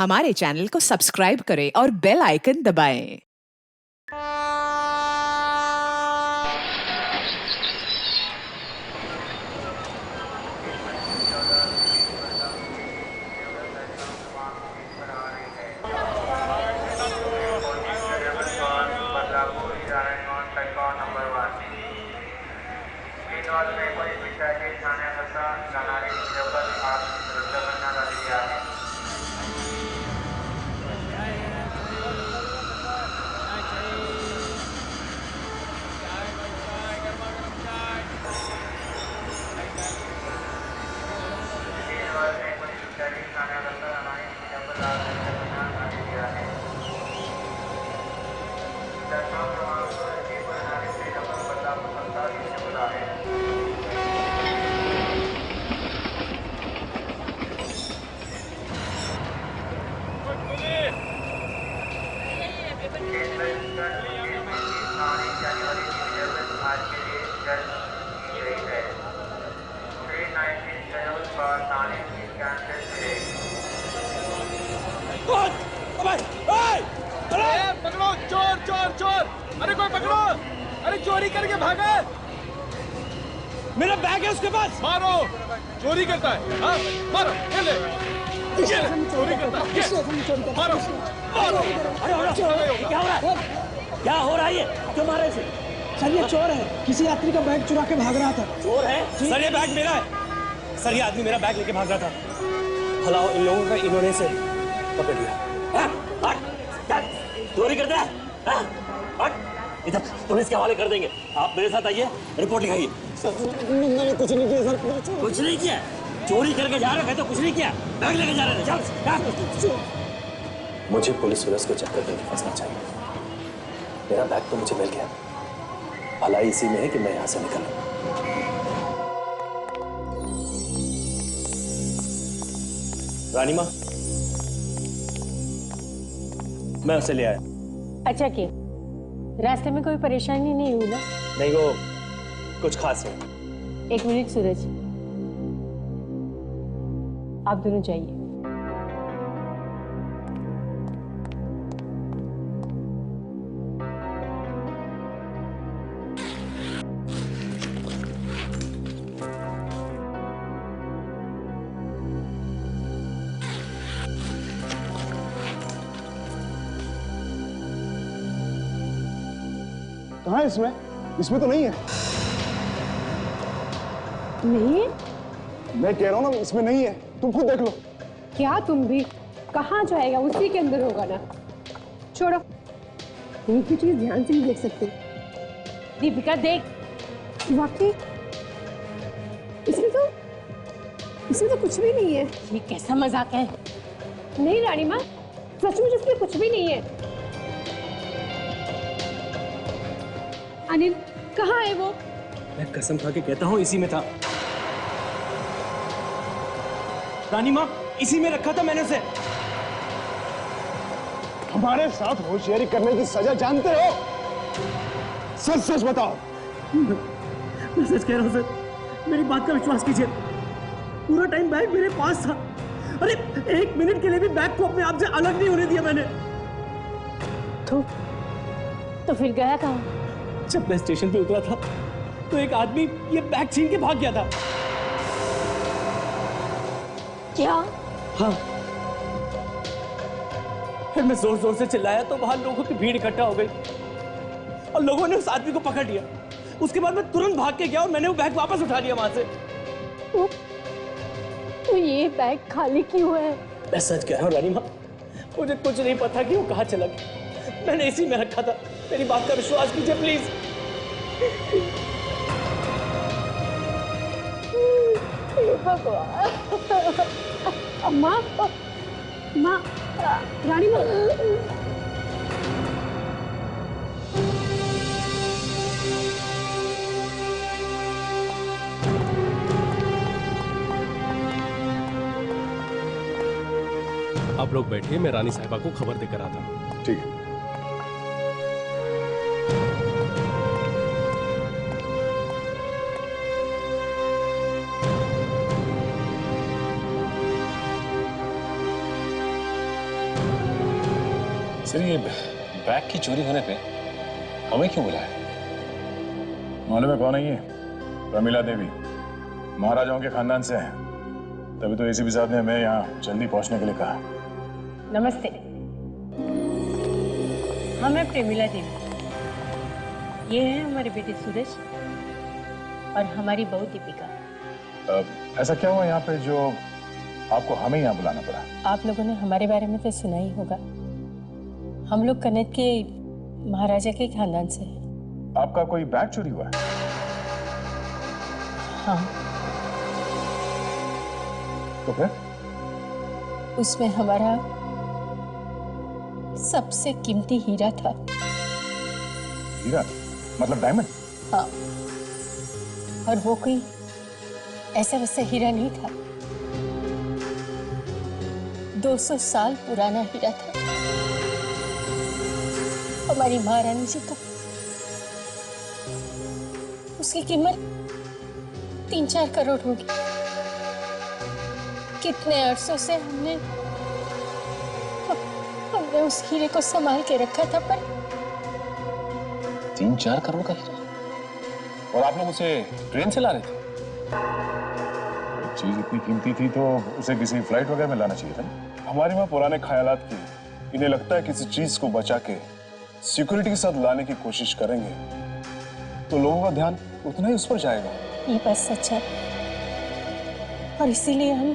हमारे चैनल को सब्सक्राइब करें और बेल आइकन दबाएं। पकड़ो चोर चोर चोर! अरे कोई पकड़ो! अरे चोरी करके भागा! मेरा बैग है उसके पास। मारो! चोरी करता है, हाँ? मारो! ये ले! चोरी करता है, मारो! मारो! अरे क्या हो रहा है? क्या हो रहा है ये? क्यों मार रहे इसे? सर ये चोर है, किसी यात्री का बैग चुरा के भाग रहा था। चोर है? सर ये बैग मेरा है। सर ये आदमी मेरा बैग लेके भाग रहा था। भला इन लोगों का इन्होंने से पकड़ लिया। चोरी करते हैं? इधर पुलिस के हवाले कर देंगे। आप मेरे साथ आइए, रिपोर्ट लिखाइए। सर मैंने कुछ नहीं किया सर। कुछ नहीं किया? चोरी करके जा रहे थे तो कुछ नहीं किया? बैग लेके जा रहे थे? चल। मुझे पुलिस के चक्कर में फंसना चाहिए। मेरा बैग तो मुझे मिल गया, भलाई इसी में है कि मैं यहाँ से निकलूं। रानी माँ, मैं उसे ले आया। अच्छा किया। रास्ते में कोई परेशानी नहीं हुई ना? नहीं, वो कुछ खास है। एक मिनट सूरज, आप दोनों जाइए। कहाँ है इसमें? इसमें तो नहीं है। नहीं? मैं कह रहा हूँ ना, इसमें नहीं है। तुम खुद देख लो। क्या तुम भी? कहाँ जाएगा? उसी के अंदर होगा ना। छोड़ो, एक भी चीज ध्यान से नहीं देख सकते। दीपिका देख, वाकई इसमें तो कुछ भी नहीं है। ये कैसा मजाक है? नहीं रानी माँ, सचमुच इसमें कुछ भी नहीं है। अनिल कहाँ है वो? मैं कसम खा के कहता हूँ इसी में था। रानी माँ, इसी में रखा था मैंने उसे। हमारे साथ होशियारी करने की सजा जानते हो? सच सच बताओ। मैं सच कह रहा हूँ सर, मेरी बात का विश्वास कीजिए। पूरा टाइम बैग मेरे पास था। अरे एक मिनट के लिए भी बैग को अपने आप से अलग नहीं होने दिया मैंने। तो फिर गया कहाँ? जब मैं स्टेशन पे उतरा था तो एक आदमी ये बैग छीन के भाग गया था। क्या? हाँ। फिर मैं जोर जोर से चिल्लाया तो वहां लोगों की भीड़ इकट्ठा हो गई और लोगों ने उस आदमी को पकड़ लिया। उसके बाद मैं तुरंत भाग के गया और मैंने वो बैग वापस उठा लिया वहां से। तो ये बैग खाली क्यों है? मैं सच कह रहा हूँ रानी माँ, मुझे कुछ नहीं पता कि वो कहाँ चला गया। मैंने इसी में रखा था। मेरी बात का विश्वास कीजिए प्लीज। माँ, माँ, रानी माँ। आप लोग बैठिए, मैं रानी साहिबा को खबर देकर आता हूँ। ठीक है। सर ये बैग की चोरी होने पे हमें क्यों बुलाया? मालूम है कौन है ये? प्रमिला देवी, महाराजाओं के खानदान से है। तभी तो एसीपी साहब ने हमें यहाँ जल्दी पहुंचने के लिए कहा। नमस्ते, हम हैं प्रेमिला देवी। ये है हमारे बेटे सूरज और हमारी बहू दीपिका। ऐसा क्या हुआ यहाँ पे जो आपको हमें यहाँ बुलाना पड़ा? आप लोगों ने हमारे बारे में तो सुना ही होगा। हम लोग कन्नौज के महाराजा के खानदान से हैं। आपका कोई बैग चोरी हुआ है? हाँ। तो फिर? उसमें हमारा सबसे कीमती हीरा था। हीरा? मतलब डायमंड? हाँ, और वो कोई ऐसा वैसा हीरा नहीं था। 200 साल पुराना हीरा था। हमारी महारानी जी का। उसकी कीमत 3-4 करोड़ होगी। कितने अरसों से हमने उस हीरे को संभाल के रखा था, पर 3-4 करोड़ का हीरा? और आप लोग उसे ट्रेन से ला रहे थे? चीज इतनी कीमती थी तो उसे किसी फ्लाइट वगैरह में लाना चाहिए था। हमारे वहाँ पुराने ख्यालात की, इन्हें लगता है किसी चीज को बचा के सिक्योरिटी के साथ लाने की कोशिश करेंगे तो लोगों का ध्यान उतना ही उस पर जाएगा। ये बात सच है, और इसीलिए हम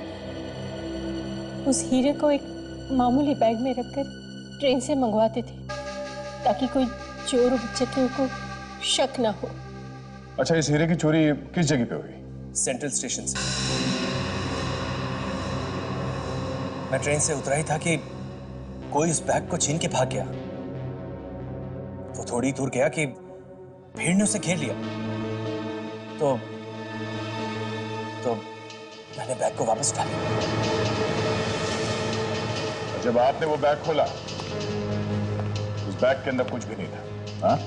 उस हीरे को एक मामूली बैग में रखकर ट्रेन से मंगवाते थे, ताकि कोई चोर उचक्कियों को शक ना हो। अच्छा, इस हीरे की चोरी किस जगह पे हुई? सेंट्रल स्टेशन से। मैं ट्रेन से उतरा ही था कि कोई उस बैग को छीन के भाग गया। वो थोड़ी दूर गया कि भीड़ ने उसे घेर लिया। तो मैंने बैग को वापस उठा लिया। जब आपने वो बैग खोला, उस बैग के अंदर कुछ भी नहीं था। हाँ?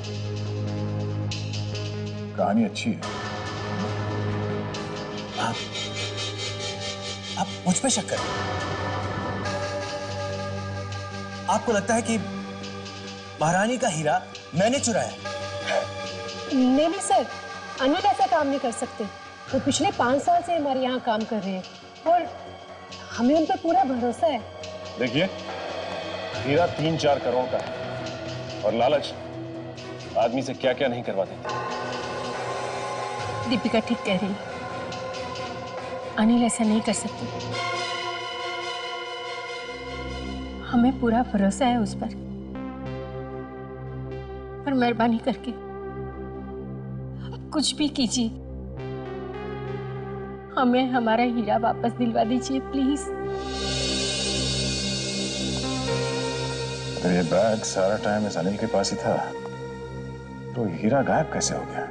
कहानी अच्छी है। आप मुझ पे शक करें? आपको लगता है कि महारानी का हीरा मैंने चुराया? नहीं सर, अनिल ऐसा काम नहीं कर सकते। वो पिछले 5 साल से हमारे यहाँ काम कर रहे हैं और हमें उन पर पूरा भरोसा है। देखिए, हीरा 3-4 करोड़ का है और लालच आदमी से क्या क्या नहीं करवा देती। दीपिका ठीक कह रही है, अनिल ऐसा नहीं कर सकते। हमें पूरा भरोसा है उस पर मेहरबानी करके कुछ भी कीजिए, हमें हमारा हीरा वापस दिलवा दीजिए प्लीज। तो ये बैग सारा टाइम इस अनिल के पास ही था, तो हीरा गायब कैसे हो गया?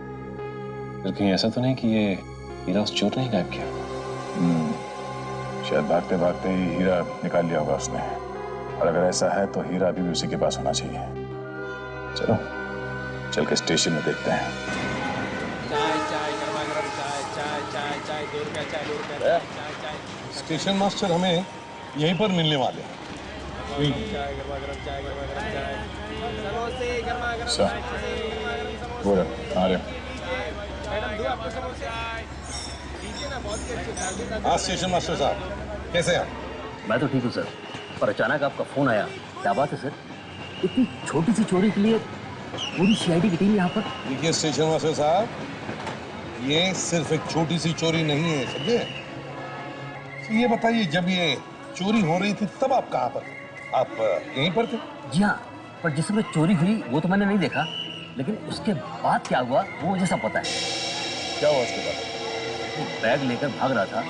फिर कहीं ऐसा तो नहीं कि ये हीरा उस चोर ने ही गायब किया? शायद भागते भागते ही हीरा निकाल लिया होगा उसने। और अगर ऐसा है तो हीरा अभी भी उसी के पास होना चाहिए। चलो चल के स्टेशन में देखते हैं। स्टेशन मास्टर हमें यहीं पर मिलने वाले हैं। बोलो, आ रहे। हाँ स्टेशन मास्टर साहब, कैसे हैं? मैं तो ठीक हूँ सर, पर अचानक आपका फोन आया। क्या बात है सर? इतनी छोटी सी चोरी के लिए पूरी सीआईडी की टीम यहाँ पर? देखिए स्टेशन मास्टर साहब, ये सिर्फ एक छोटी सी चोरी नहीं है, समझे? तो ये बताइए, जब ये चोरी हो रही थी तब आप कहाँ पर थे? आप यहीं पर थे? जी हाँ, पर जिस समय चोरी हुई वो तो मैंने नहीं देखा, लेकिन उसके बाद क्या हुआ वो मुझे सब पता है। क्या हुआ उसके बाद? वो बैग लेकर भाग रहा था,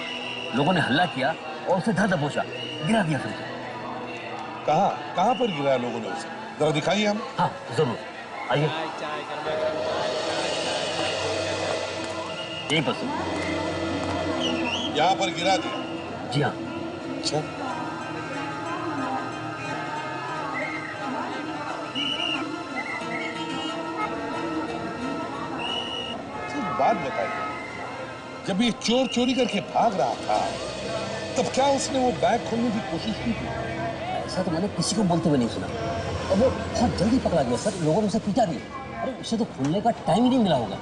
लोगों ने हल्ला किया और उसे धर दबोचा, गिरा दिया फिर। कहाँ पर गिराया लोगों ने उसे? जरा दिखाइए हम। हाँ जरूर, आइए। यहीं पर सर। यहाँ पर गिरा दिया? जी हाँ। अच्छा, बात बताइए, जब ये चोर चोरी करके भाग रहा था तब क्या उसने वो बैग खोलने की कोशिश की थी? ऐसा तो मैंने किसी को बोलते हुए नहीं सुना। और वो बहुत जल्दी पकड़ा गया सर, लोगों ने उसे पीटा भी। अरे उसे तो खुलने का टाइम ही नहीं मिला होगा।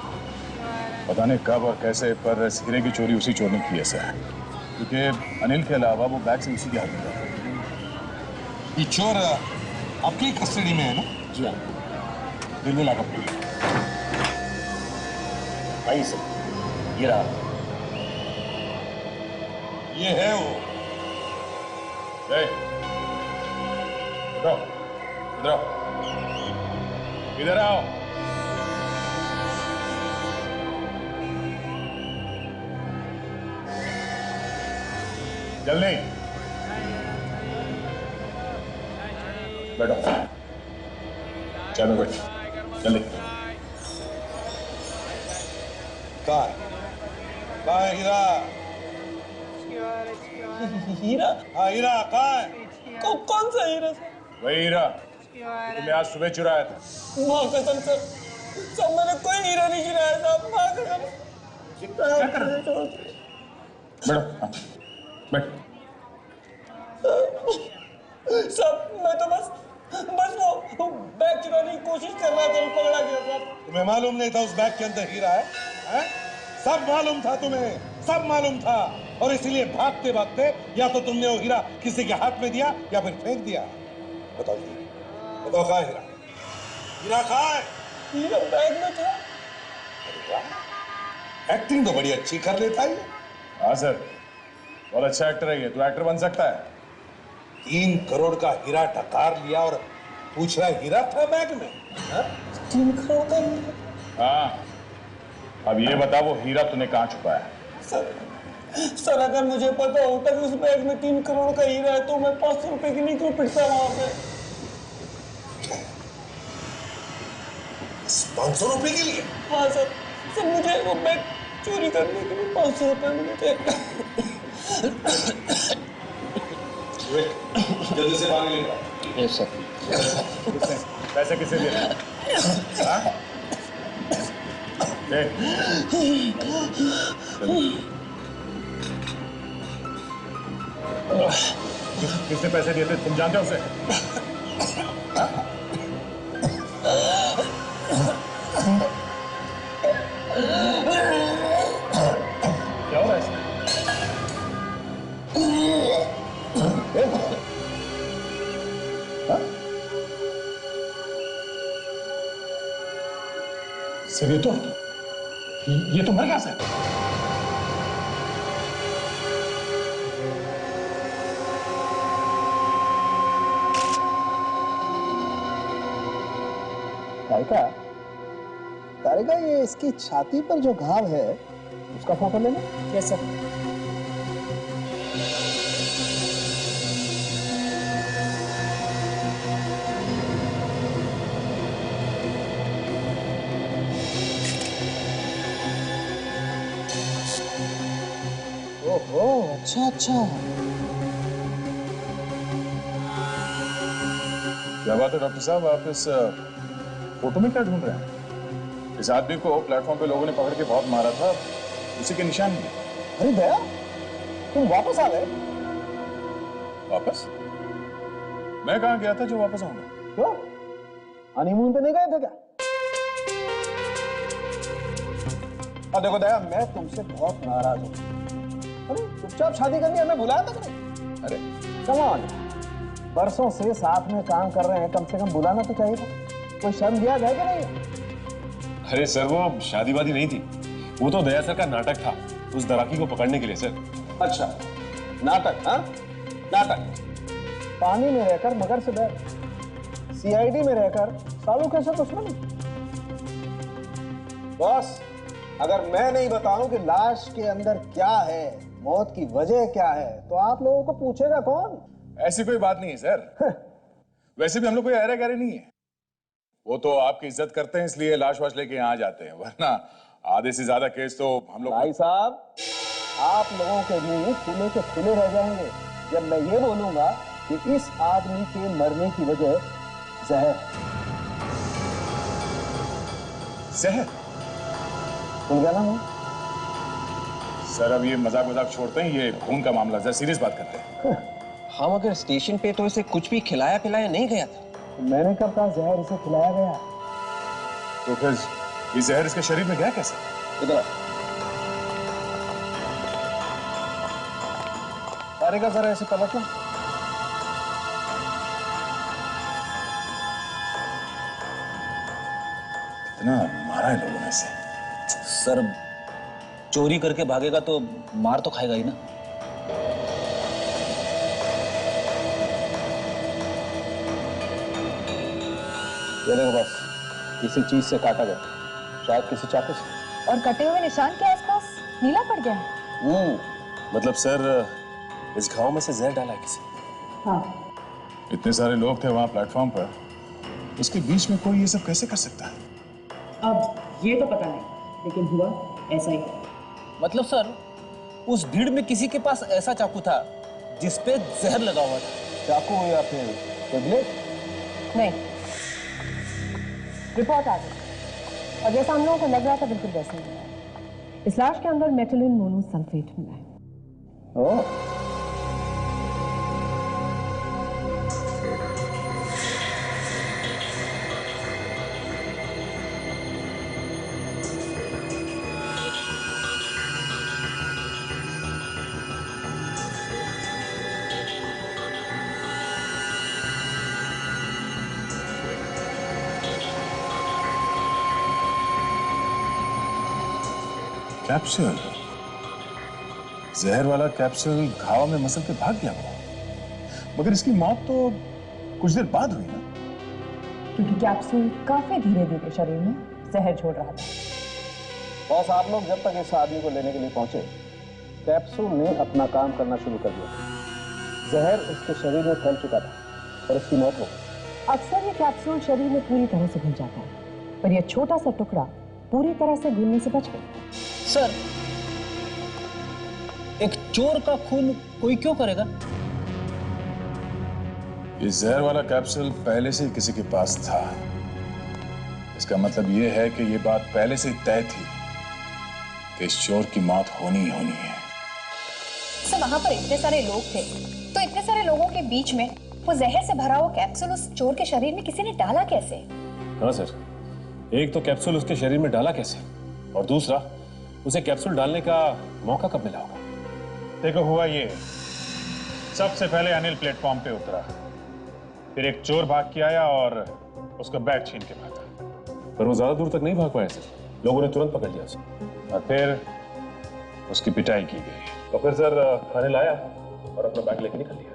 पता नहीं कब और कैसे, पर इस हीरे की चोरी उसी चोर ने की है सर, क्योंकि अनिल के अलावा वो बैग से उसी के हाथ में था। ये चोर आपकी कस्टडी में है ना? जी हाँ। दिल्ली लाकर पड़ी। आइए सर, ये रहा। ये है वो। इधर आओ, इधर आओ। जल्दी बैठो, चाय में बैठो, जल्दी। कहाँ है हीरा? हीरा? हाँ हीरा कहाँ है? कौन सा हीरा सर? वही हीरा तुमने आज सुबह चुराया था। माँ कसम सर, मैंने कोई हीरा नहीं चुराया साहब, माँ कसम। क्या कर रहे हो? बैठो, हाँ, बैठ। सब मैं तो बस वो बैग चुराने की कोशिश कर रहा था, पकड़ा गया साहब। तुम्हें मालूम नहीं था उस बैग के अंदर हीरा है? हैं? सब मालूम था तुम्हें, सब मालूम था, और इसीलिए भागते भागते या तो तुमने वो हीरा किसी के हाथ में दिया या फिर फेंक दिया। बताओ जी, बताओ कहाँ है हीरा? हीरा कहाँ है? हीरा बैग में था। एक्टिंग तो बड़ी अच्छी कर लेता है। हाँ सर, बहुत अच्छा एक्टर है ये, तो एक्टर बन सकता है। 3 करोड़ का हीरा डकार लिया और पूछ रहा हीरा था बैग में? 3 करोड़ का हीरा? हाँ, अब ये बता वो हीरा तूने कहाँ छुपाया? सर अगर मुझे पता होता कि उस बैग में 3 करोड़ का हीरा है तो मैं 500 रुपए की नहीं क्यों पिटता वहां पे? 500 रुपए के लिए? हाँ सर, मुझे वो बैग चोरी करने के लिए 500 रुपए मिले थे। जल्दी से पानी लेकर। Yes sir. पैसे किसे दे रहे? हाँ? दे। किसने पैसे दिए थे, तुम जानते हो उसे? हाँ? क्या हो रहा है इसमें? सर ये तो मर गया सर। तारिका, ये इसकी छाती पर जो घाव है उसका फोटो लेना। Yes sir. ओहो, अच्छा अच्छा। क्या बात है डॉक्टर साहब, आप इस फोटो में क्या ढूंढ रहे हैं? इस आदमी को प्लेटफॉर्म पे लोगों ने पकड़ के बहुत मारा था, उसी के निशान भी। अरे दया, तुम वापस आ गए? वापस? मैं कहाँ गया था जो वापस आऊंगा? क्यों, हनीमून पे नहीं गए थे क्या? अब देखो दया, मैं तुमसे बहुत नाराज हूं। अरे चुपचाप शादी करनी, हमें बुलाया था कि नहीं? अरे कम ऑन, बरसों से साथ में काम कर रहे हैं, कम से कम बुलाना तो चाहिए था। कोई शर्म दिया है कि नहीं? अरे सर, वो शादी वादी नहीं थी, वो तो दया सर का नाटक था उस दराकी को पकड़ने के लिए सर। अच्छा, नाटक? हाँ, नाटक। पानी में रहकर मगर से डर, सीआईडी में रहकर सालू कैसे दुश्मन? बॉस, अगर मैं नहीं बताऊं कि लाश के अंदर क्या है, मौत की वजह क्या है, तो आप लोगों को पूछेगा कौन? ऐसी कोई बात नहीं है सर। वैसे भी हम लोग कोई अरे गहरे नहीं है, वो तो आपकी इज्जत करते हैं इसलिए लाश वाश लेके यहाँ जाते हैं, वरना आधे से ज्यादा केस तो हम लोग। भाई साहब, आप लोगों के मुंह खुले के खुले रह जाएंगे जब मैं ये बोलूंगा कि इस आदमी के मरने की वजह जहर। जहर? सुन गया ना मैं? सर अब ये मजाक मजाक छोड़ते हैं, ये खून का मामला, जरा सीरियस बात करते हैं। हम अगर स्टेशन पे तो इसे कुछ भी खिलाया पिलाया नहीं गया था। मैंने कब कहा जहर इसे खिलाया गया? तो फिर ये जहर इसके शरीर में गया कैसे? इधर अरे का जरा ऐसे पलटना। इतना मारा है लोगों ने इसे। सर चोरी करके भागेगा तो मार तो खाएगा ही ना। ये देखो बस, किसी चीज से काटा गया, शायद किसी चाकू से। और कटे हुए निशान के आसपास नीला पड़ गया है। मतलब सर इस घाव में से जहर डाला है किसी। हाँ। इतने सारे लोग थे वहां प्लेटफॉर्म पर, उसके बीच में कोई ये सब कैसे कर सकता है? अब ये तो पता नहीं, लेकिन हुआ ऐसा ही। मतलब सर उस भीड़ में किसी के पास ऐसा चाकू था जिसपे जहर लगा हुआ था। चाकू या फिर कोई ब्लेड? नहीं, रिपोर्ट आ गई और जैसा हम लोगों को लग रहा था बिल्कुल वैसे ही है। इस लाश के अंदर मेटिलिन मोनोसल्फेट मिला है। ओह, कैप्सूल, जहर वाला कैप्सूल घाव में मसल के भाग गया वो। मगर इसकी मौत तो कुछ देर बाद हुई ना? क्योंकि कैप्सूल काफी धीरे धीरे शरीर में जहर छोड़ रहा था। बॉस आप लोग जब तक इस आदमी को लेने के लिए पहुंचे, कैप्सूल ने अपना काम करना शुरू कर दिया। जहर उसके शरीर में फैल चुका था और उसकी मौत हो गई। अक्सर ये कैप्सूल शरीर में पूरी तरह से घुल जाता है, पर यह छोटा सा टुकड़ा पूरी तरह से घुलने से बच गया। सर एक चोर का खून कोई क्यों करेगा? ये जहर वाला कैप्सूल पहले से ही किसी के पास था। इसका मतलब यह है कि ये बात पहले से ही तय थी कि इस चोर की मौत होनी ही होनी है। सर वहां पर इतने सारे लोग थे, तो इतने सारे लोगों के बीच में वो जहर से भरा हुआ कैप्सूल उस चोर के शरीर में किसी ने डाला कैसे? हाँ सर, एक तो कैप्सूल उसके शरीर में डाला कैसे, और दूसरा उसे कैप्सूल डालने का मौका कब मिला होगा? देखो हुआ ये, सबसे पहले अनिल प्लेटफॉर्म पे उतरा, फिर एक चोर भाग के आया और उसका बैग छीन के भागा। पर वो ज्यादा दूर तक नहीं भाग पाया सर, लोगों ने तुरंत पकड़ लिया उसे और फिर उसकी पिटाई की गई। तो फिर सर अनिल आया और अपना बैग लेके निकल लिया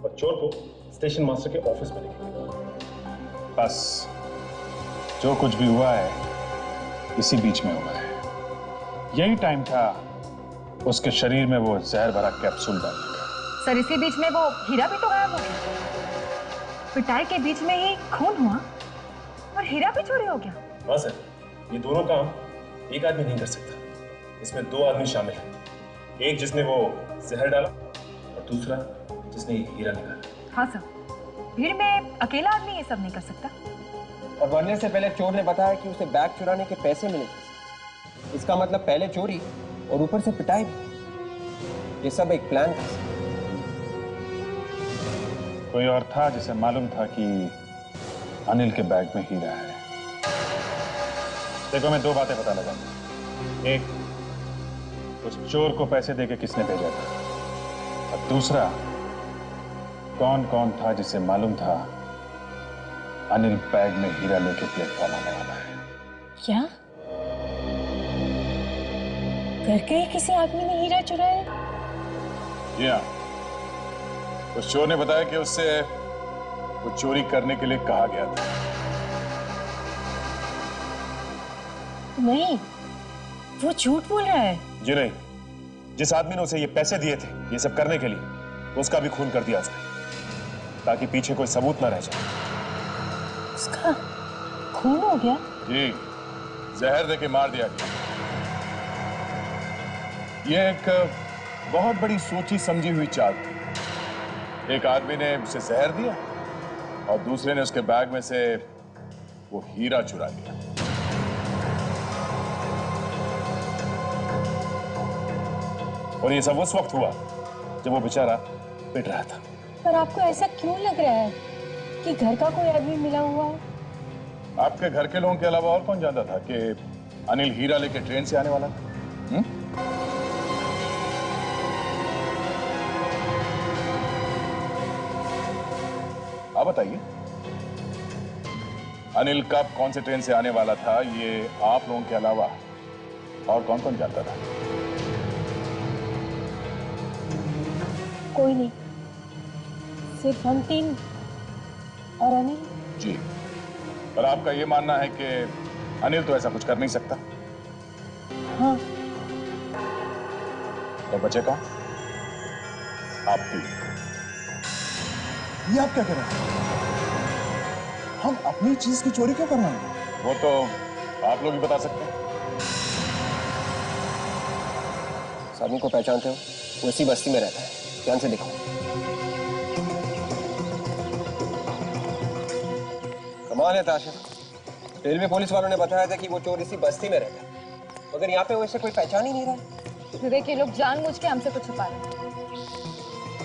और चोर को स्टेशन मास्टर के ऑफिस में लेके गया। बस जो कुछ भी हुआ है इसी बीच में हुआ है। यही टाइम था उसके शरीर में वो जहर भरा कैप्सूल डालने का। सर इसी बीच में वो हीरा भी तो गायब हो गया। पिटाई के बीच में ही खून हुआ और हीरा भी चोरी हो गया। हाँ सर, ये दोनों काम एक आदमी नहीं कर सकता, इसमें दो आदमी शामिल हैं। एक जिसने वो जहर डाला और दूसरा जिसने हीरा निकाला। हाँ सर, भीड़ में अकेला आदमी ये सब नहीं कर सकता। और मरने से पहले चोर ने बताया कि उसे बैग चुराने के पैसे मिले थे। इसका मतलब पहले चोरी और ऊपर से पिटाई भी। ये सब एक प्लान था। कोई और था जिसे मालूम था कि अनिल के बैग में हीरा है। देखो मैं दो बातें पता लगा। एक, उस चोर को पैसे देके किसने भेजा था, और दूसरा कौन कौन था जिसे मालूम था अनिल बैग में हीरा लेके प्लेटफॉर्म आने वाला है। क्या करके ही किसी आदमी ने हीरा चुराया? जी हाँ, उस चोर ने बताया कि उससे वो चोरी करने के लिए कहा गया था। नहीं, वो झूठ बोल रहा है। जी नहीं, जिस आदमी ने उसे ये पैसे दिए थे ये सब करने के लिए, उसका भी खून कर दिया उसने, ताकि पीछे कोई सबूत ना रह जाए। उसका खून हो गया? जी, जहर देके मार दिया गया। यह एक बहुत बड़ी सोची समझी हुई चाल थी। एक आदमी ने उसे जहर दिया और दूसरे ने उसके बैग में से वो हीरा चुरा लिया। और ये सब उस वक्त हुआ जब वो बेचारा पिट रहा था। पर आपको ऐसा क्यों लग रहा है? कि घर का कोई आदमी मिला हुआ है। आपके घर के लोगों के अलावा और कौन जानता था कि अनिल हीरा लेके ट्रेन से आने वाला था? आप बताइए, अनिल कब कौन से ट्रेन से आने वाला था, ये आप लोगों के अलावा और कौन कौन जानता था? कोई नहीं, सिर्फ हम तीन और अनिल। जी, पर आपका ये मानना है कि अनिल तो ऐसा कुछ कर नहीं सकता? हाँ। तो बचे कौन? आप तीन। ये आप क्या कर रहे हैं? हम अपनी चीज की चोरी क्यों करवाएंगे? वो तो आप लोग ही बता सकते हैं। इस आदमी को पहचानते हो? वो इसी बस्ती में रहता है, ध्यान से देखो। कमाल है ताशिर, रेलवे पुलिस वालों ने बताया था कि वो चोर इसी बस्ती में रहता है, मगर यहाँ पे वैसे कोई पहचान ही नहीं रहा। विवेक, ये लोग जानबूझ के हमसे कुछ छुपा रहे हैं।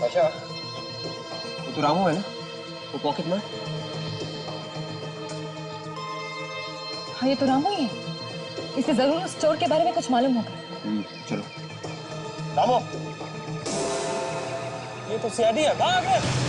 अच्छा, वो तो रामू है ना, वो पॉकेट मार। हाँ, ये तो रामू ही है। इसे जरूर उस चोर के बारे में कुछ मालूम होगा। चलो रामू, ये तो सीआईडी है, भाग रे।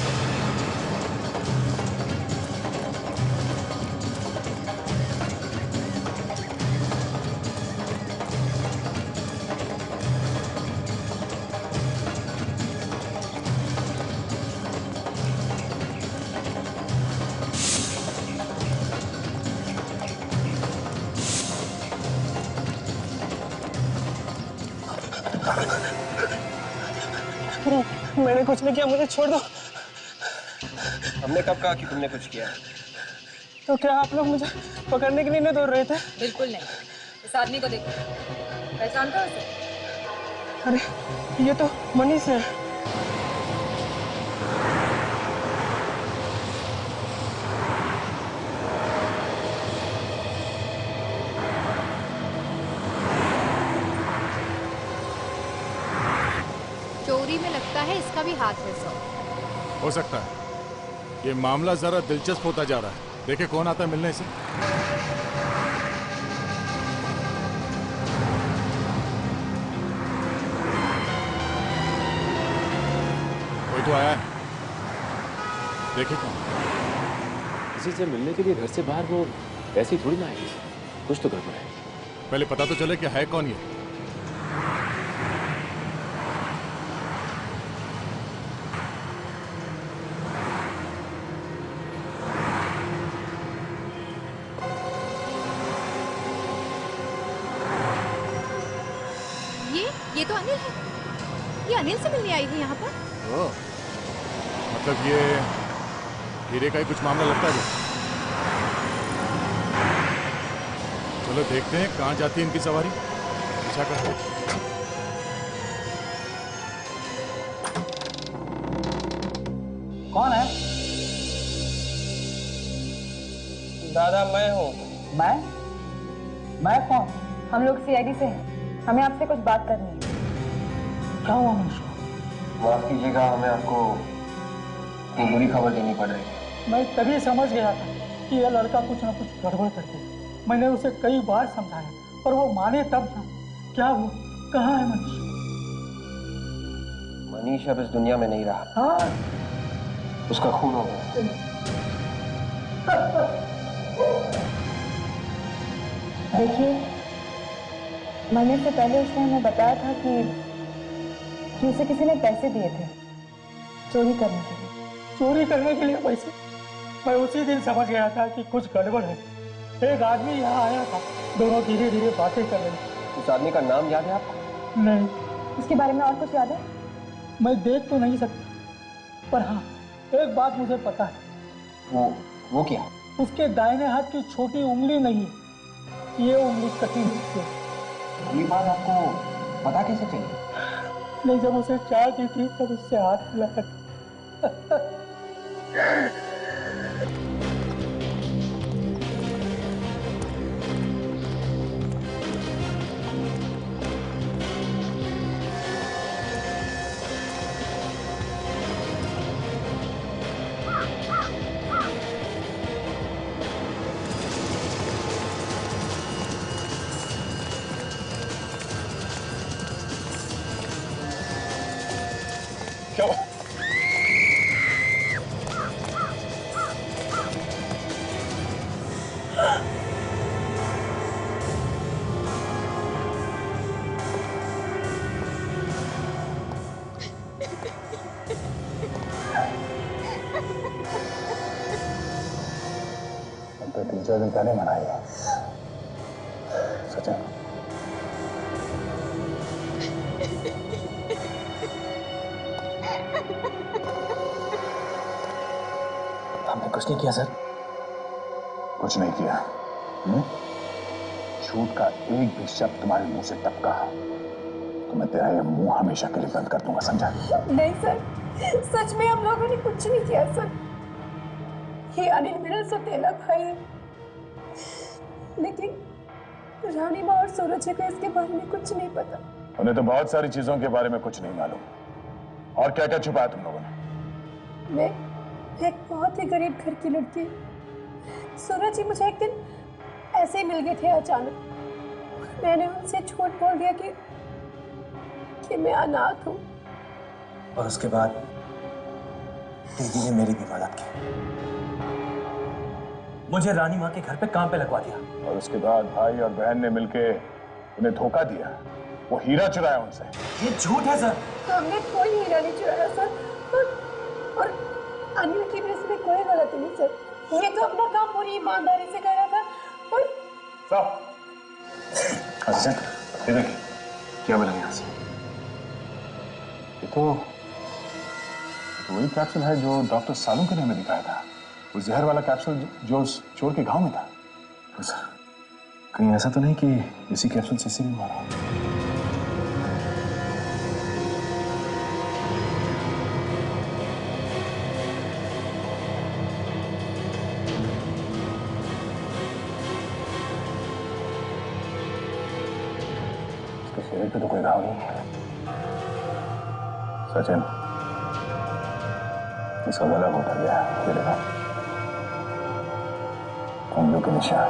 मैंने कुछ नहीं किया, मुझे छोड़ दो। हमने कब कहा कि तुमने कुछ किया? तो क्या आप लोग मुझे पकड़ने के लिए नहीं दौड़ रहे थे? बिल्कुल नहीं। इस आदमी को देखो, पहचानते हो इसे? अरे ये तो मनीष है। चोरी में लगता है इसका भी हाथ है सर। हो सकता है। ये मामला जरा दिलचस्प होता जा रहा है। देखे कौन आता है मिलने से। कोई तो आया है, देखे कौन। किसी से मिलने के लिए घर से बाहर वो ऐसे ही थोड़ी ना आएगी, कुछ तो गड़बड़ है। पहले पता तो चले कि है कौन ये। ये तो अनिल है। ये अनिल से मिलने आई थी यहाँ पर। ओह, मतलब ये हीरे का ही कुछ मामला लगता है। चलो देखते हैं कहाँ जाती है इनकी सवारी। पीछा करते हैं। कौन है? दादा मैं हूँ। मैं कौन? हम लोग सीआईडी से हैं। हमें आपसे कुछ बात करनी है। क्या हुआ मुझको? माफ कीजिएगा, हमें आपको एक बुरी खबर देनी पड़ रही है। मैं तभी समझ गया था कि यह लड़का कुछ ना कुछ गड़बड़ करते। मैंने उसे कई बार समझाया पर वो माने तब था। क्या वो कहाँ है मनीष? मनीष अब इस दुनिया में नहीं रहा। हाँ, उसका खून हो गया। देखिए, मरने से पहले उसने हमें बताया था कि उसे किसी ने पैसे दिए थे चोरी करने के लिए। चोरी करने के लिए पैसे? मैं उसी दिन समझ गया था कि कुछ गड़बड़ है। एक आदमी यहाँ आया था, दोनों धीरे धीरे बातें कर रहे थे। उस आदमी का नाम याद है आपको? नहीं। उसके बारे में और कुछ याद है? मैं देख तो नहीं सकता, पर हाँ एक बात मुझे पता है। वो क्या? उसके दाहिने हाथ की छोटी उंगली नहीं है, ये उंगली कटी हुई है। ये बात आपको पता कैसे चली? नहीं, जब उसे चाय दी थी तब उससे हाथ मिलाया। तो 3-4 दिन पहले मनाई है। सचिन, हमने कुछ नहीं किया सर। कुछ नहीं किया? झूठ का एक भी शब्द तुम्हारे मुंह से टपका तो मैं तेरा ये मुंह हमेशा के लिए बंद कर दूंगा, समझा? नहीं सर, सच में हम लोगों ने कुछ नहीं किया सर। ये अनिल मेरा सौतेला भाई है, लेकिन रानी माँ और सूरज को इसके बारे में कुछ नहीं पता। उन्हें तो बहुत सारी चीजों के बारे में कुछ नहीं मालूम। और क्या क्या छुपाया तुम लोगों ने? मैं एक बहुत ही गरीब घर की लड़की। सूरज जी मुझे एक दिन ऐसे ही मिल गए थे अचानक। मैंने उनसे झूठ बोल दिया कि मैं अनाथ हूँ। और उसके बाद दीदी ने मेरी भी मदद की, मुझे रानी माँ के घर पे काम पे लगवा दिया। और उसके बाद भाई और बहन ने मिलके उन्हें धोखा दिया, वो हीरा चुराया उनसे। ये झूठ है सर। हमने कोई हीरा नहीं चुराया सर, और अनिल की भी इसमें कोई गलती नहीं सर। ये तो अपना काम पूरी ईमानदारी से कर रहा था। और अच्छा, ये देखिए क्या मिला यहाँ से। ये तो वही कैप्सूल है जो डॉक्टर सालुंके ने हमें दिखाया था, वो जहर वाला कैप्सूल जो उस चोर के घाव में था। तो सर, कहीं ऐसा तो नहीं कि इसी कैप्सूल से इसी भी मारा? शरीर पे तो कोई घाव नहीं है। सचिन, इसका गला घोटा गया, ये देखो, उंगलियों के निशान।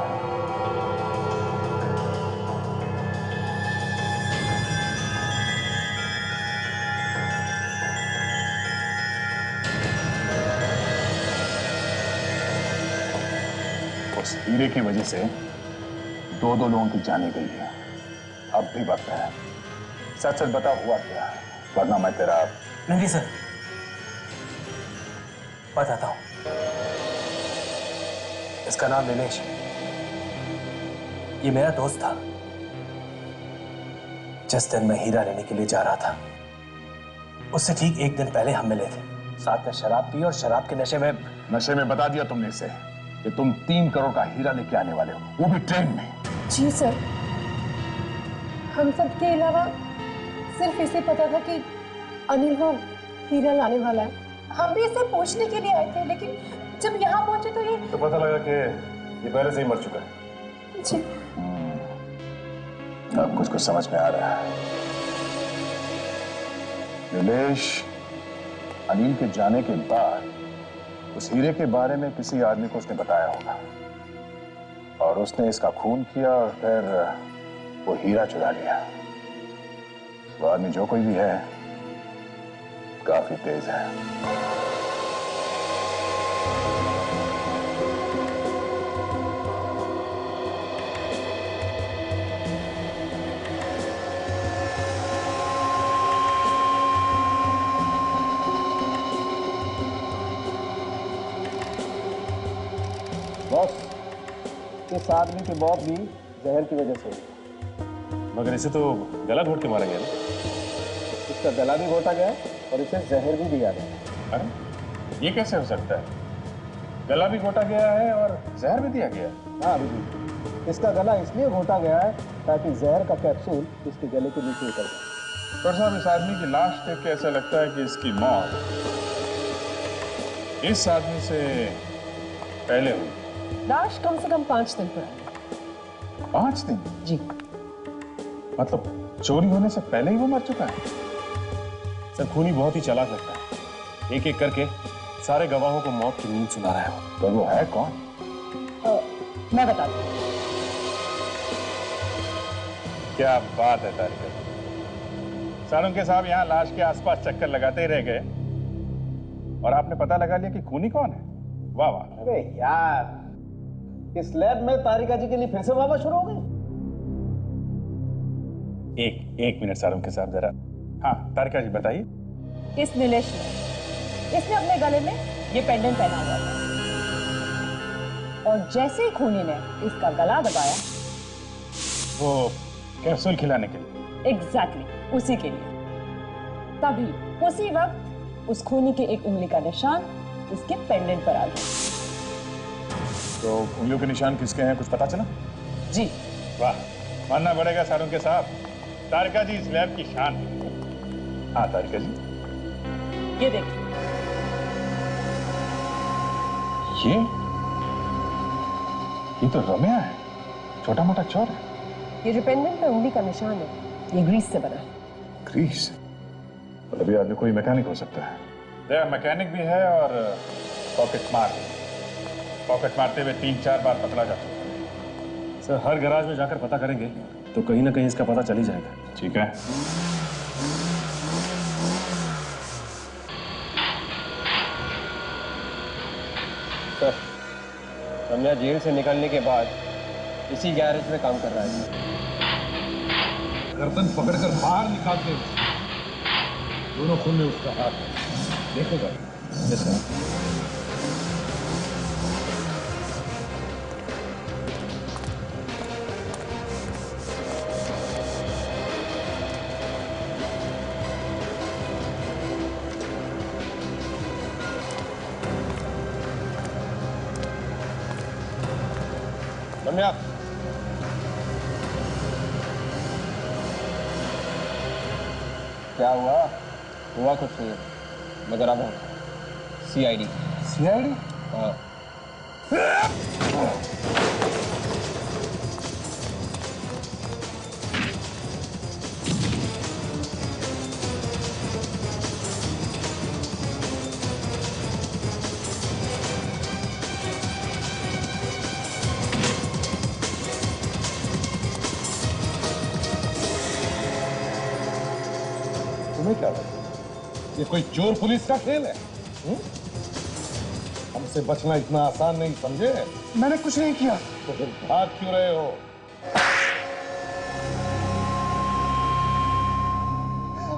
उस हीरे की वजह से 2 लोगों की जाने गई है। अब भी वक्त है, सच सच बता हुआ क्या, वरना मैं तेरा। नहीं सर, बताता हूं। इसका नाम नीलेश है। ये मेरा दोस्त था। जिस दिन मैं हीरा लेने के लिए जा रहा था, उससे ठीक 1 दिन पहले हम मिले थे। साथ में शराब पी और शराब के नशे में बता दिया तुमने इसे कि तुम 3 करोड़ का हीरा लेके आने वाले हो, वो भी ट्रेन में। जी सर, हम सब के अलावा सिर्फ इसे पता था कि अनिल वो हीरा लाने वाला है। हम भी इसे पूछने के लिए आए थे, लेकिन जब यहाँ पहुंचे तो ये पता लगा कि ये पहले से ही मर चुका है। जी। अब कुछ समझ में आ रहा है। नीलेश अनिल के जाने के बाद उस हीरे के बारे में किसी आदमी को उसने बताया होगा, और उसने इसका खून किया और फिर वो हीरा चुरा लिया। वो आदमी जो कोई भी है, काफी तेज है। बॉस, इस आदमी की मौत भी जहर की वजह से हुई। मगर इसे तो गला घोट के मारा गया ना? इसका गला भी घोटा गया और इसे जहर भी दिया गया। अरे ये कैसे हो सकता है? गला भी घोटा गया है और जहर भी दिया गया? हाँ अभिजीत, इसका गला इसलिए घोटा गया है ताकि जहर का कैप्सूल इसके गले के नीचे उतर जाए। पर साहब, इस आदमी की लाश देख के ऐसा लगता है कि इसकी मौत इस आदमी से पहले हुई। लाश कम से कम 5 दिन पुरानी। 5 दिन? जी। मतलब चोरी होने से पहले ही वो मर चुका है? सर, खूनी बहुत ही चालाक लगता है। एक एक करके सारे गवाहों को मौत की नींद सुना रहा है। तो वो है कौन? मैं बताती हूँ। क्या बात है तारिका। सालुंके साहब यहाँ लाश के आसपास चक्कर लगाते ही रह गए और आपने पता लगा लिया कि खूनी कौन है। वाह वाह। अरे यार, इस लैब में तारिका जी के लिए फिर से वाह शुरू हो गई। एक मिनट सालुंके साहब, जरा। हाँ तारिका जी बताइए। इस नीलेश ने, इसने अपने गले में ये पेंडेंट पहना हुआ था। और जैसे ही खूनी ने इसका गला दबाया, वो कैप्सूल खिलाने के लिए? एग्जैक्टली उसी के लिए। तभी उसी वक्त उस खूनी के एक उंगली का निशान उसके पेंडेंट पर आ गया। तो उंगलियों के निशान किसके हैं, कुछ पता चला? जी। वाह, मानना पड़ेगा सारुण के साहब, तारिका जी इस लैब की शान है। हाँ तारिका जी, ये देखिए। ये तो रम्या है, छोटा मोटा चोर है। ये जो पेंडेंट पे उंगली का निशान है, ये ग्रीस से बना है। ग्रीस? मतलब ये आदमी कोई मैकेनिक हो सकता है। मैकेनिक भी है और पॉकेट मारते हुए 3-4 बार पकड़ा जा चुका है। सर हर गैराज में जाकर पता करेंगे तो कहीं ना कहीं इसका पता चल ही जाएगा। ठीक है। सर, रम्या जेल से निकलने के बाद इसी गैरेज में काम कर रहा है। गर्दन पकड़कर बाहर निकालते हुए दोनों खून में उसका हाथ है, देखोगा? जैसा रम्या, क्या हुआ कुछ नहीं, मगर अब सीआईडी। सीआईडी? हाँ। तुम्हें क्या लगता है ये कोई चोर पुलिस का खेल है? हमसे बचना इतना आसान नहीं, समझे? मैंने कुछ नहीं किया। तो फिर भाग क्यों रहे हो?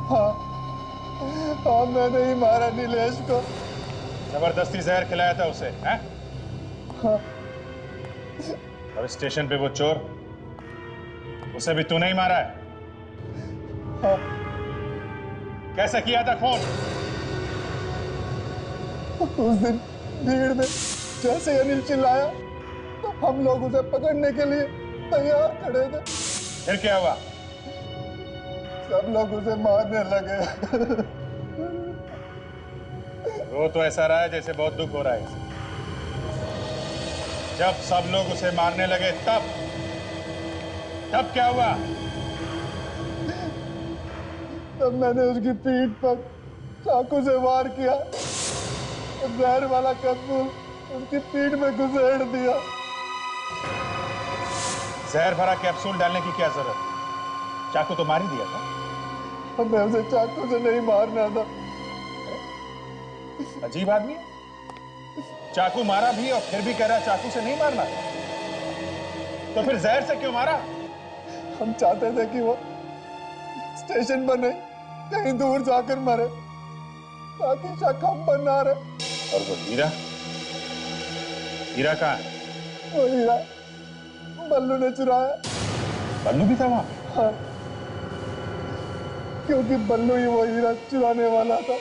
हाँ, मैंने ही मारा नीलेश को। जबरदस्ती जहर खिलाया था उसे, हैं? हाँ। और स्टेशन पे वो चोर, उसे भी तूने ही मारा है? हाँ। कैसे किया था खून? उस दिन भीड़ में जैसे अनिल चिल्लाया तो हम लोग उसे पकड़ने के लिए तैयार खड़े थे। फिर क्या हुआ? सब लोग उसे मारने लगे। वो तो ऐसा रहा है जैसे बहुत दुख हो रहा है। जब सब लोग उसे मारने लगे तब क्या हुआ? तब मैंने उसकी पीठ पर चाकू से वार किया, जहर वाला कैप्सूल उसकी पीठ में घुसेड़ दिया। जहर भरा कैप्सूल डालने की क्या जरूरत? चाकू तो मार ही दिया था। हमें उसे चाकू से नहीं मारना था। अजीब आदमी, चाकू मारा भी और फिर भी कह रहा चाकू से नहीं मारना था। तो फिर जहर से क्यों मारा? हम चाहते थे कि वो स्टेशन पर नहीं, कहीं दूर जाकर मरे, ताकि शक हम पर ना रहे। और वो हीरा कहाँ है? वो हीरा बल्लू ने चुराया। बल्लू भी था वहां? हाँ, क्योंकि बल्लू ही वो हीरा चुराने वाला था।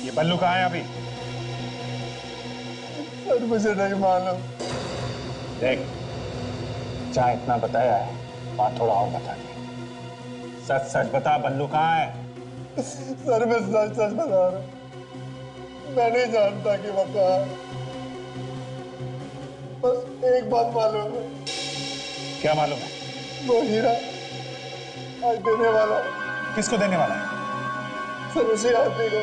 ये बल्लू कहाँ है अभी? सर मुझे नहीं मालूम। देख, चाहे इतना बताया है, बात थोड़ा और बता दे। सच सच बता, बल्लू कहाँ है? सर मैं सच सच बता रहा हूं, मैं नहीं जानता कि वो कहाँ है। बस एक बात मालूम है। क्या मालूम है? वो हीरा आज देने वाला है। किसको देने वाला है? सर उसी आदमी को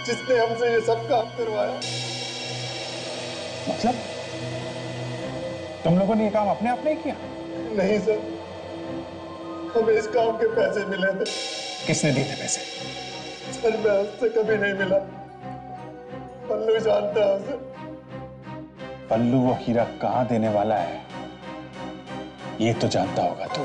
जिसने हमसे ये सब काम करवाया। मतलब तुम लोगों ने ये काम अपने आप नहीं किया? नहीं सर, हमें इस काम के पैसे मिले थे। किसने दिए थे पैसे? सर मैं उससे कभी नहीं मिला। पल्लू जानता है उसे। पल्लू वो हीरा कहाँ देने वाला है ये तो जानता होगा तू।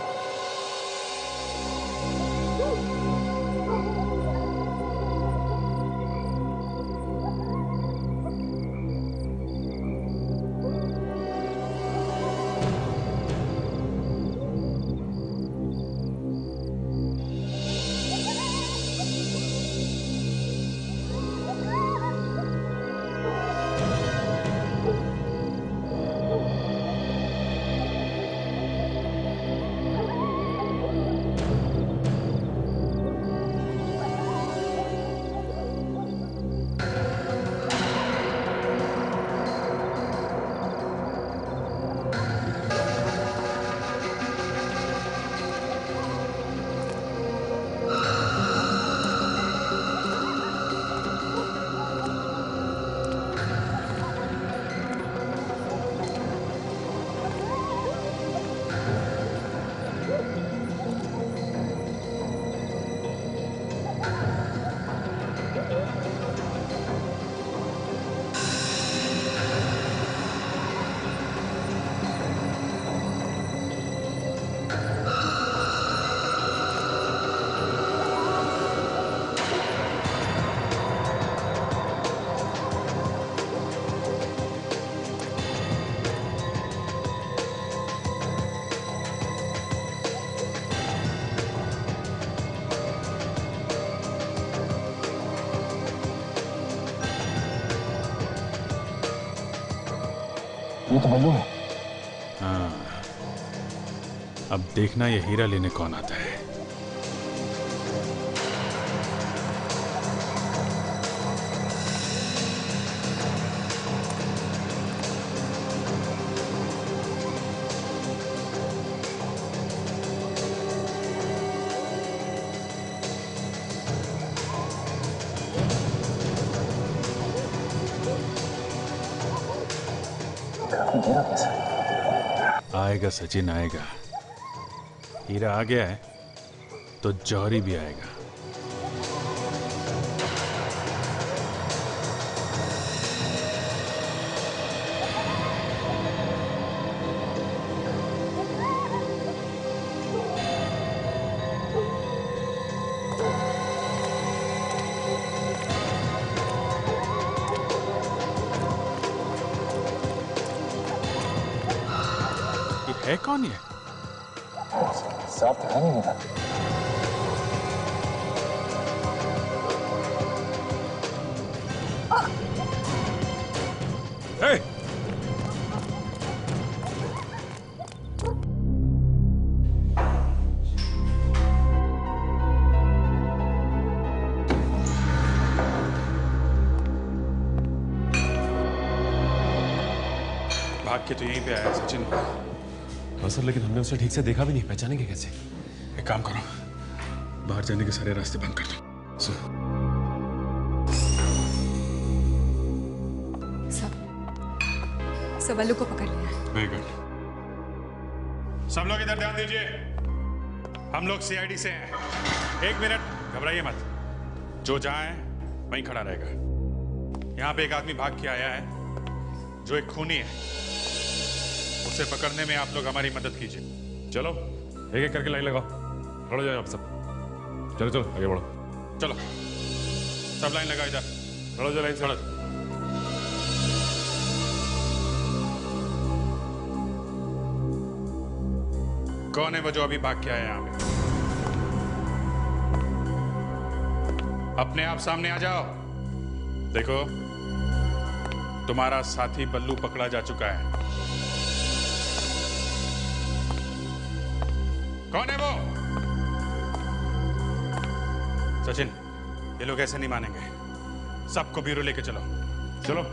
ये तो बल्लू है। हाँ, अब देखना ये हीरा लेने कौन आता है। आएगा सचिन, आएगा। हीरा आ गया है तो जौहरी भी आएगा। है कौन ये? साफ है नहीं मेरा। Hey! भाग के तो यहीं पे आया सचिन। हाँ सर, लेकिन हमने उसे ठीक से देखा भी नहीं, पहचानेंगे कैसे? एक काम करो, बाहर जाने के सारे रास्ते बंद कर दो। सब बल्लू को पकड़ लिया। Very good. सब लोग इधर ध्यान दीजिए, हम लोग सीआईडी से हैं। 1 मिनट, घबराइए मत। जो जहां है वहीं खड़ा रहेगा। यहां पे एक आदमी भाग के आया है जो एक खूनी है। उसे पकड़ने में आप लोग हमारी मदद कीजिए। चलो एक एक करके लाइन लगाओ, खड़ो जाओ आप सब। चलो चलो आगे बढ़ो। चलो सब लाइन लगाओ, इधर खड़ो जाओ लाइन से। कौन है वो जो अभी भाग के आया यहाँ पे? अपने आप सामने आ जाओ। देखो, तुम्हारा साथी बल्लू पकड़ा जा चुका है। कौन है वो? सचिन, ये लोग ऐसे नहीं मानेंगे। सबको ब्यूरो लेके चलो। चलो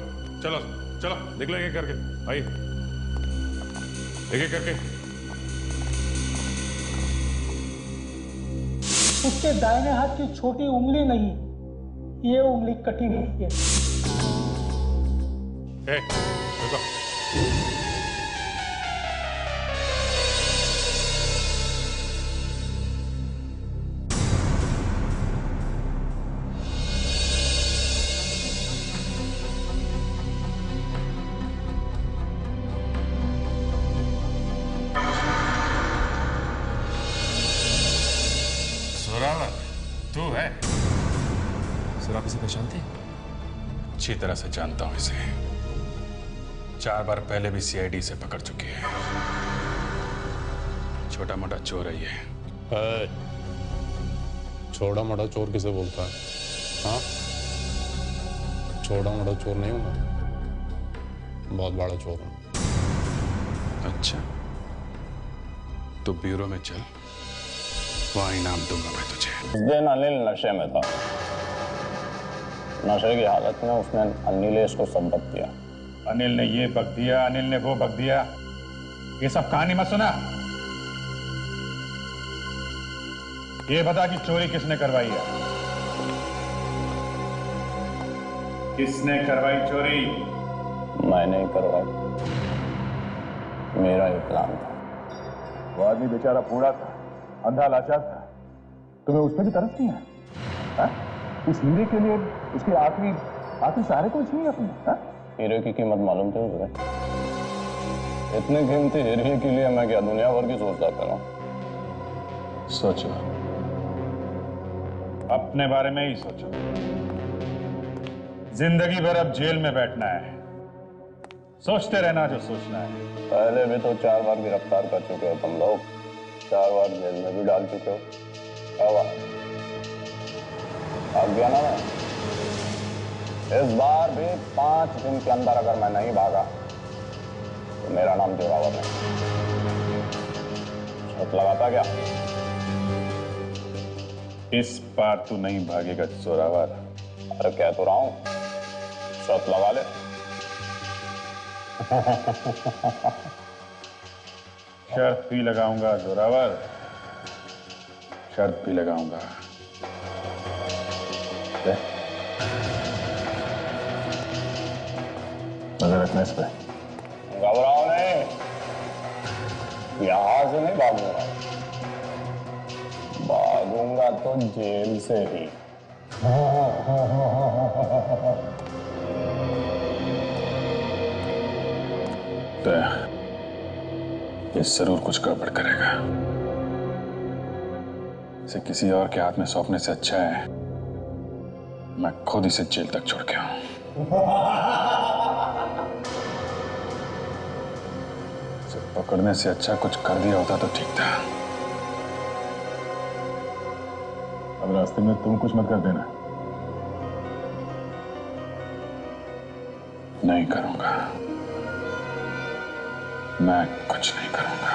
चलो चलो, देख लो एक एक करके। आइए एक एक करके। उसके दाहिने हाथ की छोटी उंगली नहीं, ये उंगली कटी हुई है। रुको। तू है? सर आप इसे पहचानते हैं? अच्छी तरह से जानता हूं इसे। 4 बार पहले भी सीआईडी से पकड़ चुकी है। छोटा मोटा चोर है ये। छोटा मोटा चोर किसे बोलता है? हाँ, छोटा मोटा चोर नहीं हूं मैं, बहुत बड़ा चोर हूं। अच्छा, तो ब्यूरो में चल, वहां इनाम दूंगा मैं तुझे। उस दिन अनिल नशे में था। नशे की हालत में उसने अनिलेश को संबत किया। अनिल ने ये बक दिया, अनिल ने वो बक दिया। ये सब कहानी मत सुना। ये बता कि चोरी किसने करवाई है? किसने करवाई चोरी? मैंने ही करवाई, मेरा ही प्लान था। वो आदमी बेचारा बूढ़ा था, अंधा लाचार था, तुम्हें उस पर भी तरस नहीं है? उस हीरे के लिए उसके आखिरी सहारे को छीनी अपने। हीरे की कीमत मालूम थी तुझे? इतने कीमती हीरे के लिए मैं क्या दुनिया भर की सोचता करूं? सोचो, अपने बारे में ही सोचो। जिंदगी भर अब जेल में बैठना है। सोचते रहना जो सोचना है। पहले भी तो 4 बार गिरफ्तार कर चुके हो तुम लोग, 4 बार जेल में भी डाल चुके हो। भाग गया ना मैं। इस बार भी 5 दिन के अंदर अगर मैं नहीं भागा मेरा नाम जोरावर है। शर्त लगाता क्या? इस बार तू नहीं भागेगा जोरावर। अरे कह तो रहा हूं, शर्त लगा ले। शर्त भी लगाऊंगा जोरावर, शर्त भी लगाऊंगा। नजर रखना इस पे। घबराओ नहीं, यहां से नहीं भागूंगा, भागूंगा तो जेल से ही। तो ये जरूर कुछ गड़बड़ करेगा। इसे किसी और के हाथ में सौंपने से अच्छा है मैं खुद इसे जेल तक छोड़ के आऊं। इसे पकड़ने से अच्छा कुछ कर दिया होता तो ठीक था। अब रास्ते में तुम कुछ मत कर देना। नहीं करूंगा, मैं कुछ नहीं करूंगा।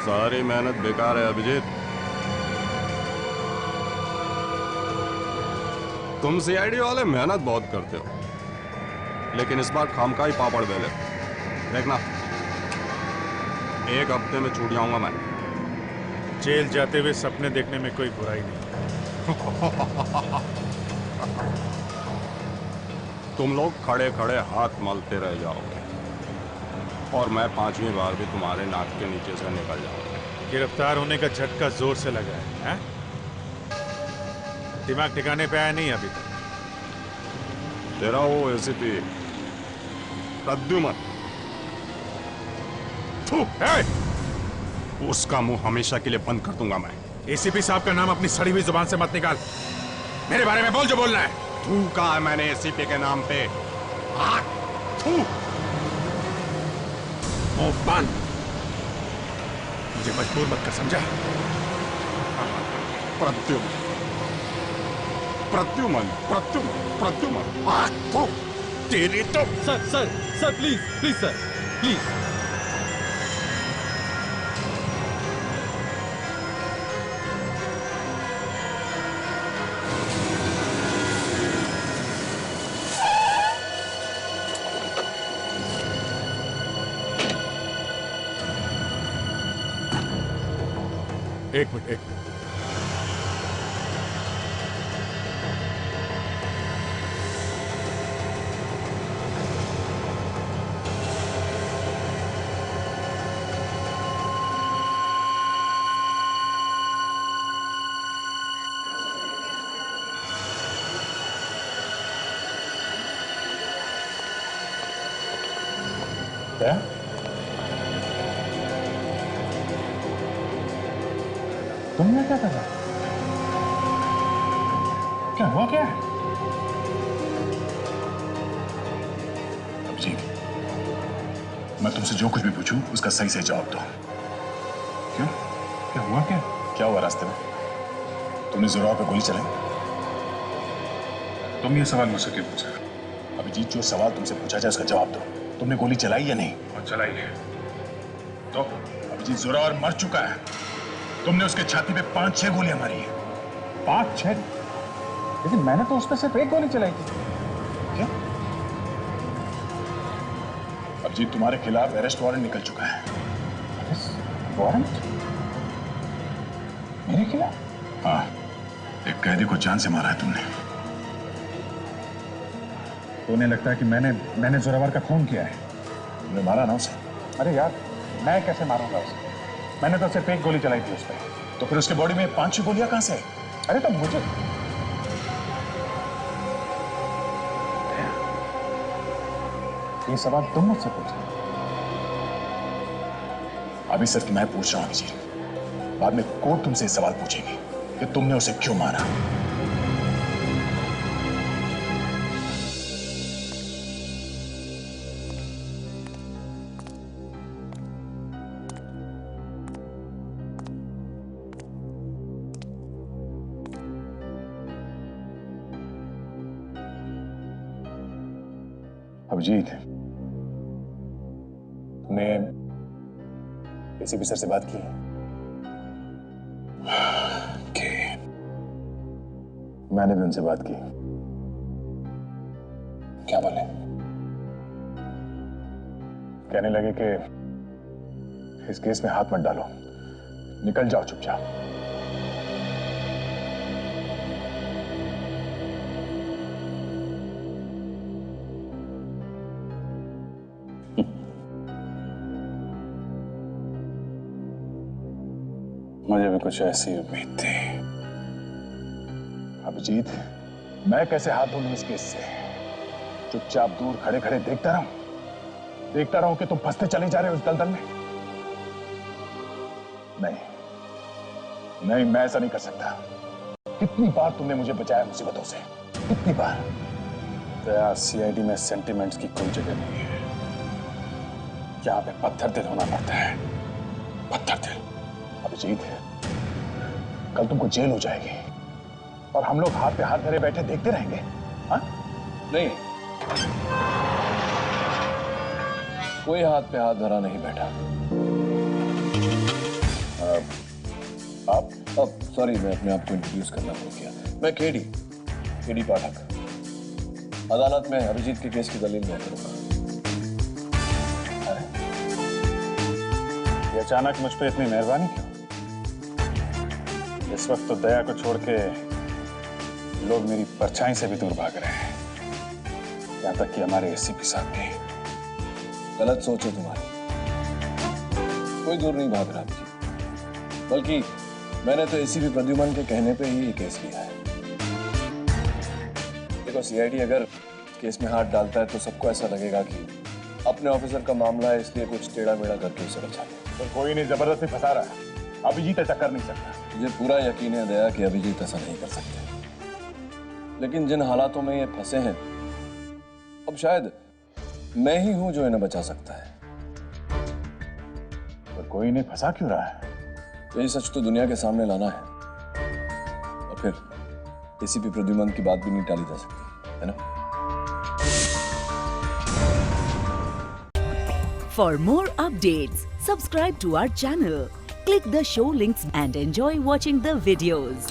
सारी मेहनत बेकार है अभिजीत। तुम सीआईडी वाले मेहनत बहुत करते हो, लेकिन इस बार खामखा ही पापड़ बेले। देखना, एक हफ्ते में छूट जाऊंगा मैं। जेल जाते हुए सपने देखने में कोई बुराई नहीं। तुम लोग खड़े खड़े हाथ मलते रह जाओगे और मैं 5वीं बार भी तुम्हारे नाक के नीचे से निकल जाऊंगा। गिरफ्तार होने का झटका जोर से लगा है? दिमाग ठिकाने पे आया नहीं अभी तक? तेरा वो एसीपी प्रद्युमन, उसका मुंह हमेशा के लिए बंद कर दूंगा मैं। एसीपी साहब का नाम अपनी सड़ी हुई जुबान से मत निकाल। मेरे बारे में बोल जो बोलना है। तू कहा है मैंने एसीपी के नाम पे? मुंह बंद। मुझे मजबूर मत कर, समझा? प्रद्युमन, प्रद्युमन, प्रद्युमन, प्रद्युमन। तेरी तो सर प्लीज सर, प्लीज। एक मिनट। क्या? तुमने क्या करा? क्या हुआ क्या? अभिजीत, मैं तुमसे जो कुछ भी पूछूं उसका सही से जवाब दो। क्यों? क्या हुआ क्या? क्या हुआ रास्ते में? तुमने जोरावर पे गोली चलाई? तुम ये सवाल मुझसे क्यों पूछ रहे हो? अभिजीत, जो सवाल तुमसे पूछा जाए उसका जवाब दो। तुमने गोली चलाई या नहीं? और चलाई है तो? अभिजीत, जोरावर मर चुका है। तुमने उसके छाती पे 5-6 गोलियां मारी हैं। 5-6? लेकिन मैंने तो उस पर सिर्फ एक गोली चलाई थी। क्या? अभिजीत, तुम्हारे खिलाफ अरेस्ट वारंट निकल चुका है। Arrest warrant? मेरे खिलाफ? हाँ, एक कैदी को जान से मारा है तुमने। तो उन्हें लगता है कि मैंने जोरावर का खून किया है। तुमने मारा ना उसे? अरे यार, मैं कैसे मारूंगा उसे? मैंने तो सिर्फ एक गोली चलाई थी उस पर। तो फिर उसके बॉडी में 5-6 गोलियां कहां से? अरे तो मुझे ये सवाल तुम मुझसे पूछ रहे हो? अभी सिर्फ मैं पूछ रहा हूं अभिजीत। बाद में कोर्ट तुमसे ये सवाल पूछेगी कि तुमने उसे क्यों मारा। अभिजीत, तुमने एसीपी सर से बात की? मैंने भी उनसे बात की। क्या बोले? कहने लगे कि इस केस में हाथ मत डालो, निकल जाओ चुपचाप। मुझे भी कुछ ऐसी उम्मीद थी। अभिजीत, मैं कैसे हाथ धो लूं इस केस से? चुपचाप दूर खड़े खड़े देखता रहूं कि तुम फंसते चले जा रहे हो उस दलदल में? नहीं, मैं ऐसा नहीं कर सकता। कितनी बार तुमने मुझे बचाया मुसीबतों से, कितनी बार। दया, सीआईडी में सेंटिमेंट्स की कोई जगह नहीं है। यहाँ पे पत्थर दिल होना पड़ता है, पत्थर दिल। अभिजीत, कल तुमको जेल हो जाएगी और हम लोग हाथ पे हाथ धरे बैठे देखते रहेंगे? हाँ? नहीं, कोई हाथ पे हाथ धरा नहीं बैठा। आप सॉरी, मैं अपने आप को इंट्रोड्यूस करना भूल गया। मैं केडी पाठक, अदालत में अभिजीत के केस की दलील मैं करूंगा। ये अचानक मुझ पे इतनी मेहरबानी क्यों? इस वक्त तो दया को छोड़ के लोग मेरी परछाई से भी दूर भाग रहे हैं, यहां तक कि हमारे एसीपी साहब भी। गलत सोच है तुम्हारी, कोई दूर नहीं भाग रहा अभिजीत, बल्कि मैंने तो एसीपी प्रद्युमन के कहने पे ही ये केस लिया है। देखो, सीआईडी अगर केस में हाथ डालता है तो सबको ऐसा लगेगा कि अपने ऑफिसर का मामला है, इसलिए कुछ टेढ़ा मेढ़ा करके उसे बचा लिया। तो कोई नहीं जबरदस्ती फंसा रहा है। अभिजीत ऐसा कर नहीं सकता। मुझे पूरा यकीन है दया कि अभिजीत ऐसा नहीं कर सकते, लेकिन जिन हालातों में ये फंसे हैं, अब शायद मैं ही हूं जो इन्हें बचा सकता है। पर कोई नहीं फंसा क्यों रहा है? यही सच तो दुनिया के सामने लाना है, और फिर एसीपी प्रद्युमन की बात भी नहीं टाली जा सकती, है ना? For more updates, subscribe to our channel, click the show links and enjoy watching the videos.